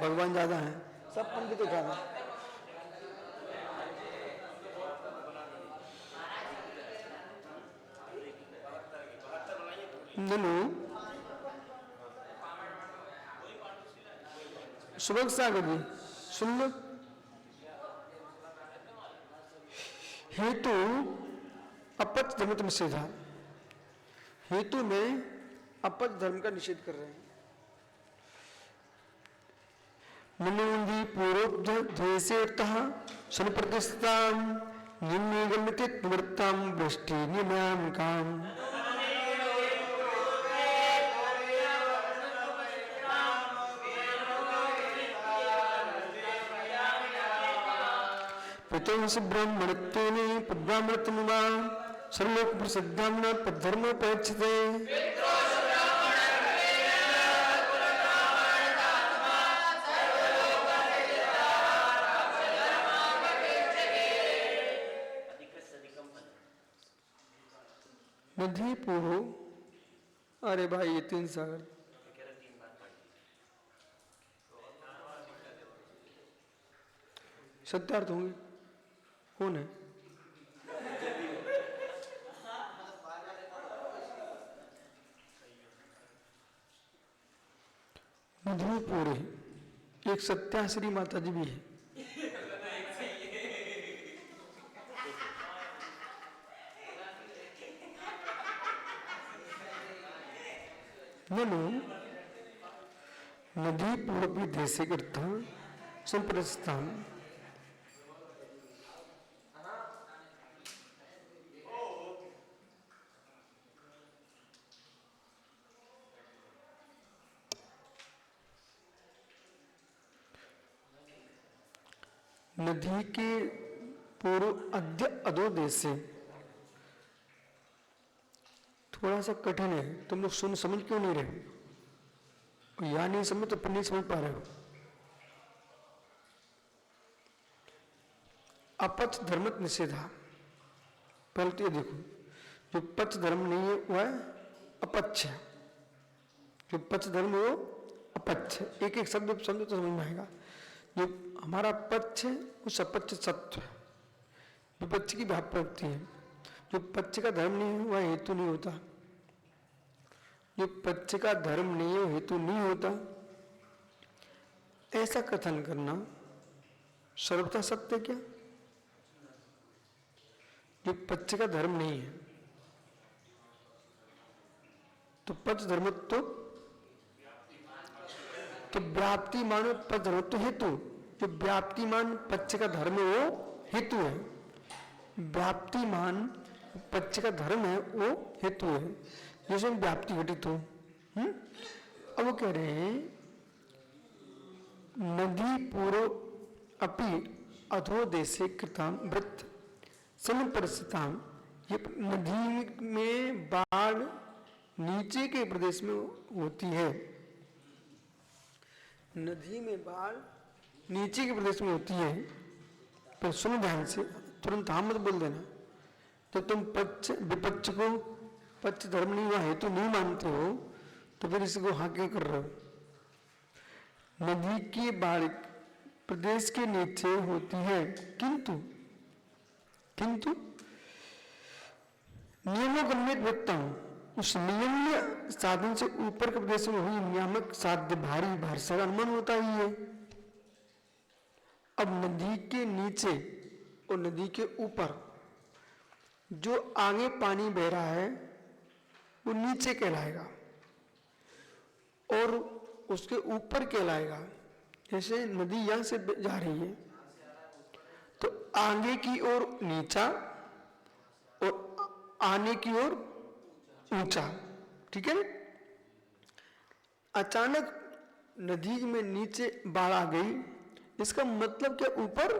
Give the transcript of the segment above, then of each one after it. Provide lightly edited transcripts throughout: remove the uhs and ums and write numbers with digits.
भगवान ज्यादा है, सब पंडित तो ज्यादा। ननु सुबह सागर जी सुन लो, हेतु अपच धर्म तो निषेध है। हेतु में अपच धर्म का निषेध कर रहे हैं। मनोंदी पूर्वोक्त द्वेषेर्थः सनुप्रतिष्ठां निम्नगम्यते निवृत्तां वृष्टि निम्नां काम पितंस ब्राह्मणत्वेने पद्ब्राह्मणत्वमुमा सर्वलोक प्रसिद्धाम्ना पद्धर्म प्रयच्छते। नदी पूर्व, अरे भाई ये 3 सागर सत्यार्थ होंगे। कौन है? मधुपुर है, एक सत्याश्री माता जी भी है। ननु नदी पूर्वी देशे करता संप्रस्थान नदी के पूर्व अद्य अधो देश से थोड़ा सा कठिन है। तुम लोग सुन समझ क्यों नहीं रहे? या नहीं समझ तो नहीं समझ पा रहे हो। अपच धर्म निषेधा, पहले तो ये देखो, जो पच धर्म नहीं है वह है अपच्छ, जो पच धर्म है वो अपच्छ। एक एक शब्द समझो तो समझ में आएगा। जो हमारा पक्ष है उस अपच्छ सत्व है, विपक्ष की व्यापत्ति है। जो पक्ष का धर्म नहीं है वह हेतु नहीं होता। जो पक्ष का धर्म नहीं है हेतु नहीं होता, ऐसा कथन करना सर्वथा सत्य क्या? जो पक्ष का धर्म नहीं है तो पक्ष धर्म तो व्याप्ति मानो पक्ष धर्म तो हेतु। जो व्याप्तिमान पक्ष का धर्म है वो हेतु है, व्याप्तिमान पक्ष का धर्म है वो हेतु है, जैसे व्याप्ति घटित हो। अब वो कह रहे हैं नदी पूर्व अपि अधो देशे कृताम वृत्त समुपरिस्थिताम, ये नदी में बाढ़ नीचे के प्रदेश में होती है। नदी में बाढ़ नीचे के प्रदेश में होती है। पर सुनो ध्यान से, तुरंत हाँ मत बोल देना। जब तुम पक्ष विपक्ष को पक्ष धर्म नहीं हुआ हेतु नहीं मानते हो तो फिर इसको हाँ क्यों कर रहे हो? नदी की बाढ़ प्रदेश के नीचे होती है, किंतु नियमोगम्य व्यक्ता उस नियम्य साधन से ऊपर के प्रदेश में हुई नियामक साध्य भारी भारसा का अनुमान होता ही है। अब नदी के नीचे और नदी के ऊपर जो आगे पानी बह रहा है वो नीचे कहलाएगा और उसके ऊपर कहलाएगा। जैसे नदी यहां से जा रही है तो आगे की ओर नीचा और आने की ओर ऊंचा, ठीक है ना? अचानक नदी में नीचे बाढ़ आ गई, इसका मतलब क्या? ऊपर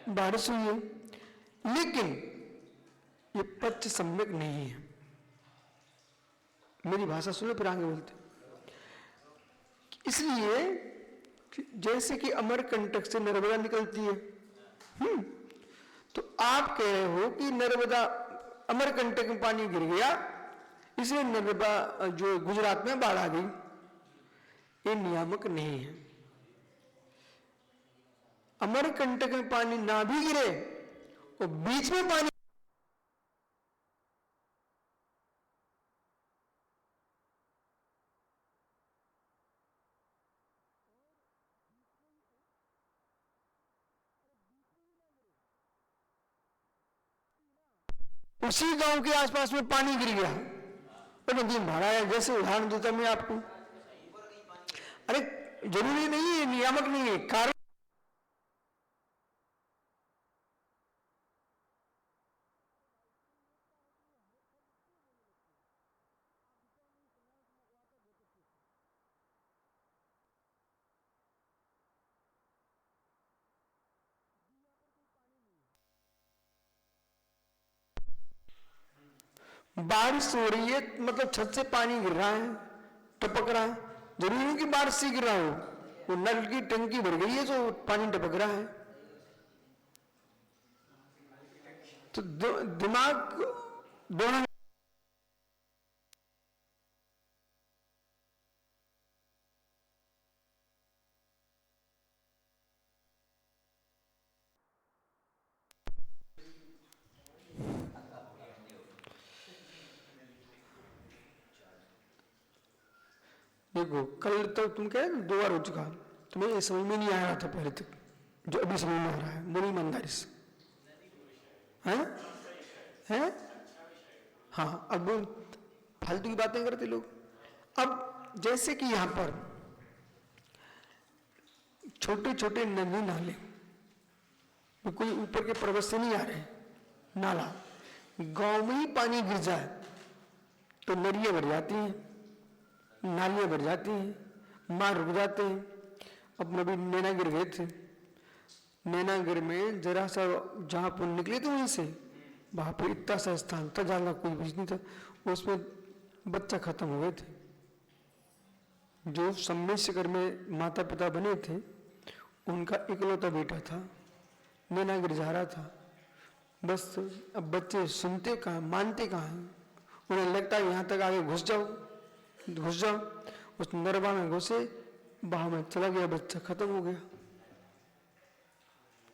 बारिश हुई है, लेकिन ये पक्ष सम्यक नहीं है। मेरी भाषा सुनो फिर आगे बोलते। इसलिए जैसे कि अमरकंटक से नर्मदा निकलती है, तो आप कह रहे हो कि नर्मदा अमरकंटक में पानी गिर गया इसलिए नर्मदा जो गुजरात में बाढ़ आ गई, ये नियामक नहीं है। अमरकंटक में पानी ना भी गिरे और बीच में पानी उसी गांव के आसपास में पानी गिर गया तो नदी में भरा है। जैसे उदाहरण देता मैं आपको, अरे जरूरी नहीं है, नियामक नहीं है, कारण बारिश हो रही है मतलब छत से पानी गिर रहा है, टपक रहा है। जरूरी नहीं कि बारिश से गिर रहा हो, वो नल की टंकी भर गई है तो पानी टपक रहा है। तो दिमाग दोनों देखो, कल तो तुम कह 2 बार हो चुका, तुम्हें ये समझ में नहीं आ रहा था पहले तक, जो अभी समझ में आ रहा है बोली ईमानदारी से, हैं? हाँ, अब फालतू की बातें करते लोग। अब जैसे कि यहां पर छोटे छोटे नदी नाले, कोई ऊपर के पर्वत से नहीं आ रहे, नाला गांव में ही पानी गिर जाए तो नदियां भर जाती हैं, नालियां भर जाती हैं, मार रुक जाते हैं। अब नबी नैनागिर गए थे, नैनागिर में जरा सा जहां पर निकले थे वहीं से, वहां पर इतना सा स्थान था जहां कोई बीज नहीं था, उसमें बच्चा खत्म हो गए थे। जो सम्मेशकर में माता पिता बने थे उनका इकलौता बेटा था, नैनागिर जा रहा था, बस अब बच्चे सुनते कहाँ, मानते कहाँ हैं, उन्हें लगता है यहाँ तक आगे घुस जाओ, उस नरवा में घुसे, बहा में चला गया, बच्चा खत्म हो गया।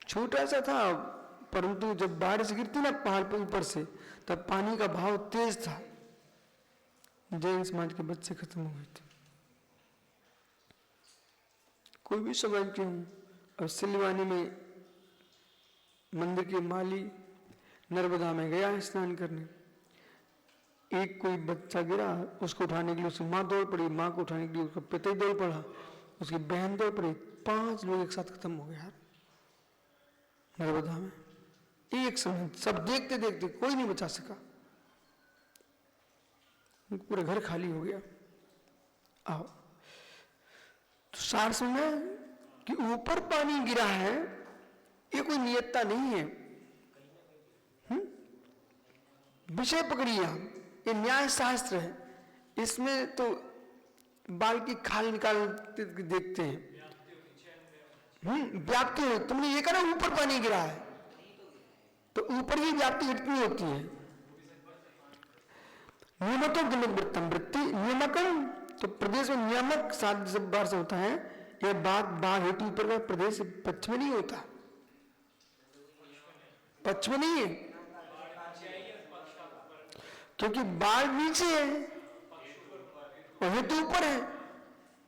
छोटा सा था, परंतु जब बारिश गिरती ना पहाड़ पर ऊपर से, तब पानी का भाव तेज था, जैन समाज के बच्चे खत्म हो गए थे। कोई भी समझते हूँ। अब सिलवानी में मंदिर के माली नर्मदा में गया स्नान करने, एक कोई बच्चा गिरा, उसको उठाने के लिए उसकी माँ दौड़ पड़ी, माँ को उठाने के लिए उसका पिता दौड़ पड़ा, उसकी बहन दौड़ पड़ी, 5 लोग एक साथ खत्म हो गए यार नर्मदा में एक समय। सब देखते देखते कोई नहीं बचा सका, पूरा घर खाली हो गया। आओ तो सार सुनना कि ऊपर पानी गिरा है, ये कोई नियतता नहीं है, विषय पकड़िए हम, ये न्याय शास्त्र है, इसमें तो बाल की खाल निकाल देखते हैं, व्याप्ति हो। तुमने ये कहा ऊपर पानी गिरा है तो ऊपर की व्याप्ति इतनी होती है। नियमतों वृत्तम वृत्ति नियमकम, तो प्रदेश में नियामक 7 बार से होता है, यह बात बाघ हेतु ऊपर का प्रदेश पश्चिम में नहीं होता, पश्चिम में नहीं है, क्योंकि बाढ़ नीचे है और हेतु ऊपर है,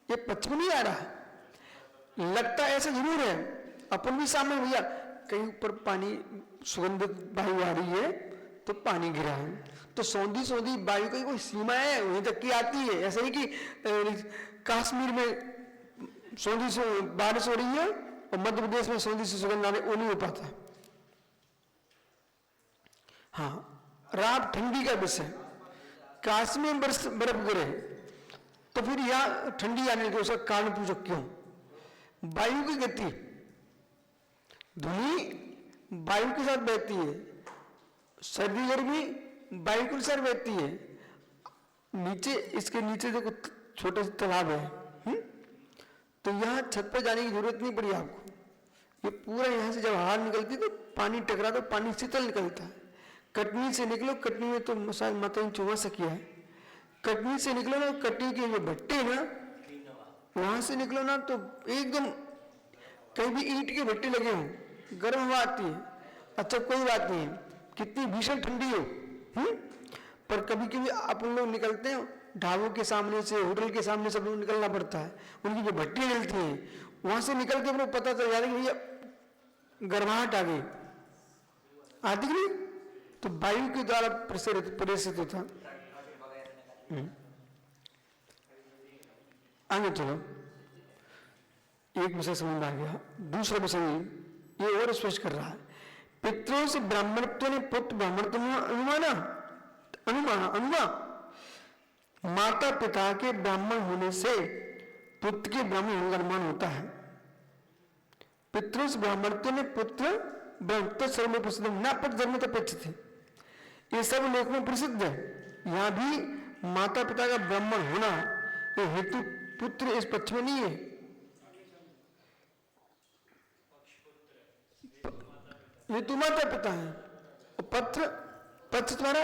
ये पश्चिम नहीं आ रहा। लगता ऐसा जरूर है, अपन भी सामने भैया कहीं ऊपर पानी सुगंधित वायु आ रही है तो पानी गिरा है, तो सौंधी सौंधी वायु की कोई सीमा है, वहीं तक की आती है। ऐसा नहीं कि कश्मीर में सौंधी से बारिश हो रही है और मध्य प्रदेश में सौंधी से सुगंध आने, वो नहीं हो पाता। हाँ, रात ठंडी का विषय, काश्मीर में बर्फ गिरे तो फिर यहां ठंडी आने लगी, उसका कारण पूछो क्यों? वायु की गति, ध्वनि वायु के साथ बहती है, सर्दी गर्मी वायु के साथ बहती है। नीचे इसके नीचे देखो छोटा सा तालाब है, तो यहां छत पर जाने की जरूरत नहीं पड़ी आपको, ये पूरा यहां से जब हवा निकलती तो पानी टकरा तो पानी शीतल निकलता है। कटनी से निकलो, कटनी में तो शायद माता ने चुमा किया है, कटनी से निकलो ना, कटनी के जो भट्टे ना वहां से निकलो ना तो एकदम कहीं भी ईंट के भट्टे लगे हों, गर्म हवा आती है, अच्छा कोई बात नहीं, कितनी भीषण ठंडी हो, पर कभी कभी आप लोग निकलते हैं ढाबों के सामने से, होटल के सामने सब लोग निकलना पड़ता है, उनकी जो भट्टी जलती है वहां से निकलते अपने पता चल जाता है कि भैया गर्माहट आ गई, आती नहीं, तो वायु के द्वारा प्रेषित होता। आगे चलो, एक विषय समझ में आ गया, दूसरा विषय ये और स्पष्ट कर रहा है, पितरों से ब्राह्मणत्व ने पुत्र ब्राह्मणत्व अनुमाना अनुमा माता पिता के ब्राह्मण होने से पुत्र के ब्राह्मण होने का अनुमान होता है। पितरों से ब्राह्मणत्व ने पुत्र ब्राह्मण सर्व में प्रसिद्ध न पद धर्म अपेक्षित थे, ये सब लोक में प्रसिद्ध है। यहां भी माता पिता का ब्राह्मण होना ये हेतु पुत्र इस पक्ष में नहीं है। हेतु माता पिता है और पत्र पक्ष तुम्हारा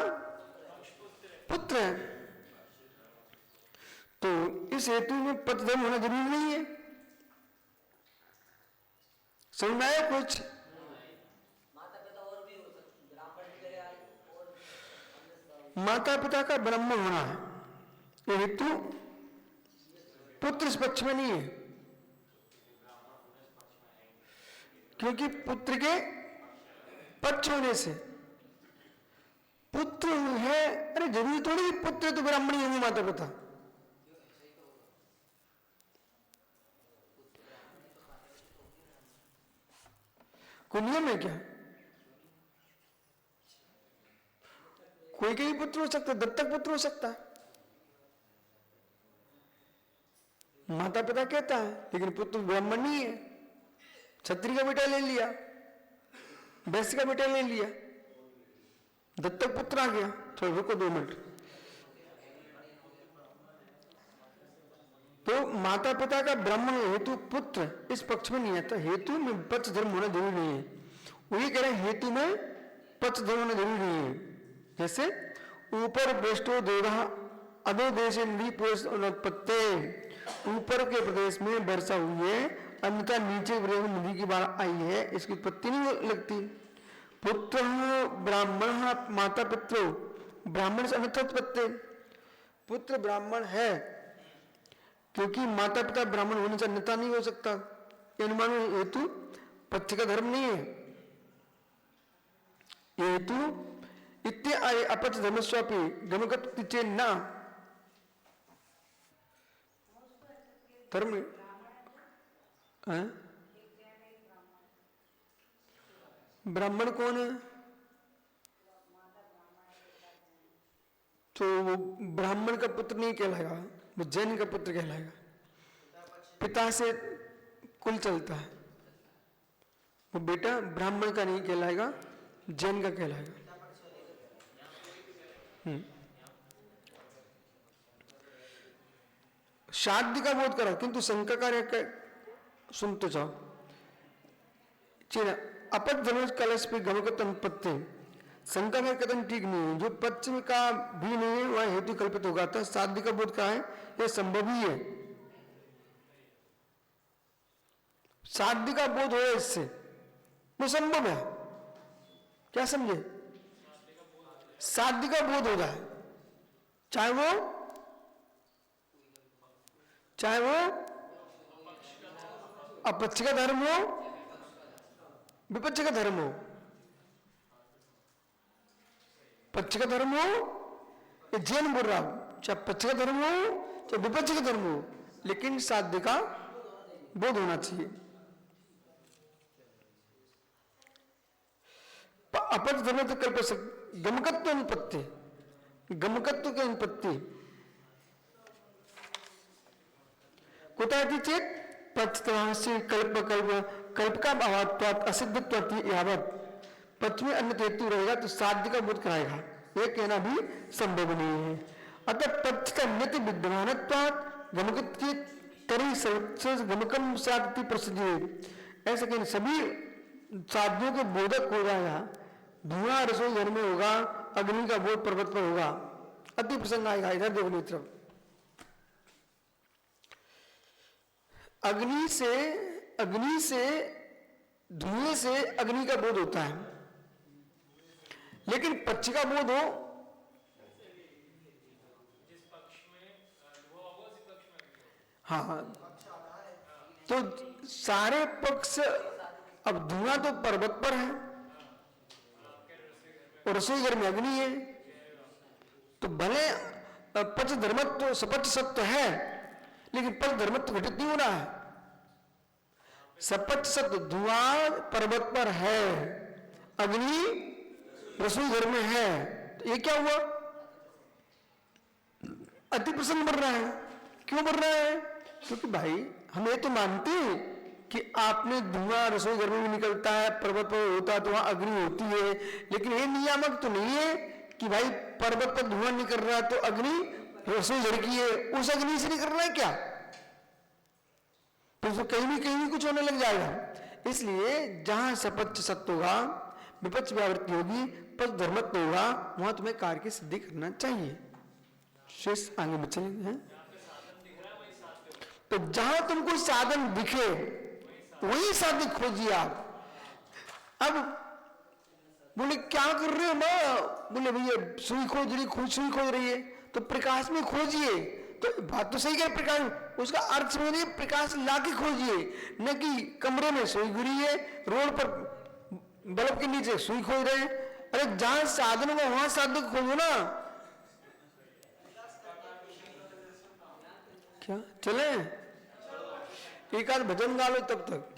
पुत्र है, तो इस हेतु में पद धर्म होना जरूरी नहीं है। समझ में आया कुछ? माता पिता का ब्राह्मण होना है ये हेतु पुत्र इस पक्ष में नहीं है, क्योंकि पुत्र के पक्ष होने से पुत्र है, अरे जरूरी थोड़ी पुत्र तो ब्राह्मण ही होंगे माता पिता, कोई नियम है क्या? कोई के भी पुत्र हो सकता है, दत्तक पुत्र हो सकता है, माता पिता कहता है, लेकिन पुत्र ब्राह्मण नहीं है, क्षत्रिय का बेटा ले लिया, वैश्य का बेटा ले लिया, दत्तक पुत्र आ गया। थोड़ा रुको 2 मिनट। तो माता पिता का ब्राह्मण हेतु पुत्र इस पक्ष में नहीं आता, हेतु में पक्ष धर्म होना जरूरी नहीं है। वही कह रहे हैं हेतु में पक्ष धर्म होना जरूरी नहीं है। जैसे ऊपर पृष्ठो देवा अधो देश नदी, ऊपर के प्रदेश में वर्षा हुई है, अन्यथा नीचे नदी की बाढ़ आई है, इसकी उत्पत्ति नहीं लगती। पुत्र ब्राह्मण माता पितरो ब्राह्मण से अन्यथा पुत्र ब्राह्मण है क्योंकि माता पिता ब्राह्मण होने से अन्यथा नहीं हो सकता, अनुमान हेतु पक्ष का धर्म नहीं है। हेतु इत्य आय अपच धर्मस्वापी गमगत चे न धर्म ब्राह्मण कौन है? तो वो ब्राह्मण का पुत्र नहीं कहलाएगा, वो जैन का पुत्र कहलाएगा। पिता से कुल चलता है, वो बेटा ब्राह्मण का नहीं कहलाएगा, जैन का कहलाएगा। शादी का बोध करा, किंतु शंका कार्य सुन तो जाओ। अपच धर्म कलश पे गमगत अनुपत्ति, शंका का कथन ठीक नहीं है। जो पश्चिम का भी नहीं है वह हेतु कल्पित होगा, था शादी का बोध का है, यह संभव ही है। शादी का बोध हो इससे वो संभव है, क्या समझे? शादी का बोध हो जाए, चाहे वो अपक्ष का धर्म हो विपक्ष का धर्म हो, पक्ष का धर्म हो ये जैन बोल रहा हूं, चाहे पक्ष का धर्म हो चाहे विपक्ष का धर्म हो, लेकिन साध्य का बोध होना चाहिए। अपच धर्म तो कल्प गमकत्व अनुपत्ति, गमकत्व की अनुपत्ति कुतादि चेत पक्षसे कल्प कल्प का अभाव असिद्धत्व यावत पक्ष में अन्य हेतु रहेगा तो साध्य का बोध कराएगा, यह कहना भी संभव नहीं है। अतः पक्ष का नित्य विद्यमान गमकत की तरी गमकम साधि प्रसिद्ध, ऐसे कहने सभी साध्यों के बोधक हो जाएगा। धुआं रसोई घर में होगा, अग्नि का बोध पर्वत पर होगा, अति प्रसंग आएगा। इधर देखो मित्र, अग्नि से अग्नि से, धुएं से अग्नि का बोध होता है, लेकिन पक्ष का बोध हो हाँ, तो सारे पक्ष, अब धुआं तो पर्वत पर है और रसोई घर में अग्नि है, तो भले पच धर्मत्व तो सपच सत्य है, लेकिन पच धर्मत्व घटित नहीं हो रहा है। सपच सत्य धुआं पर्वत पर है, अग्नि रसोई घर में है, तो ये क्या हुआ? अति प्रसन्न बढ़ रहा है। क्यों बढ़ रहा है? क्योंकि भाई हम ये तो मानते हैं कि आपने धुआं रसोई घर में भी निकलता है, पर्वत पर होता है तो वहां अग्नि होती है, लेकिन ये नियामक तो नहीं है कि भाई पर्वत पर धुआं निकल रहा है तो अग्नि रसोई घर की है, उस अग्नि से निकल रहा है क्या? तो कहीं भी कुछ होने लग जाएगा। इसलिए जहां सपच सत्य होगा, विपक्ष व्यावृत्ति होगी, पच धर्मत्व होगा, वहां तुम्हें कार्य की सिद्धि करना चाहिए। शेष आगे में चलेंगे। तो जहां तुमको साधन दिखे वही साधन खोजिए आप। अब बोले क्या कर रहे हो मां? बोले भैया सुई खोज रही है, तो प्रकाश में खोजिए। तो बात तो सही है, प्रकाश उसका अर्थ समझिए, प्रकाश लाके खोजिए, न कि कमरे में सुई गिरी है, रोड पर बल्ब के नीचे सुई खोज रहे हैं। अरे जहां साधन होगा वहां साधन खोजो ना। क्या चले? एक आध भजन गा लो तब तक।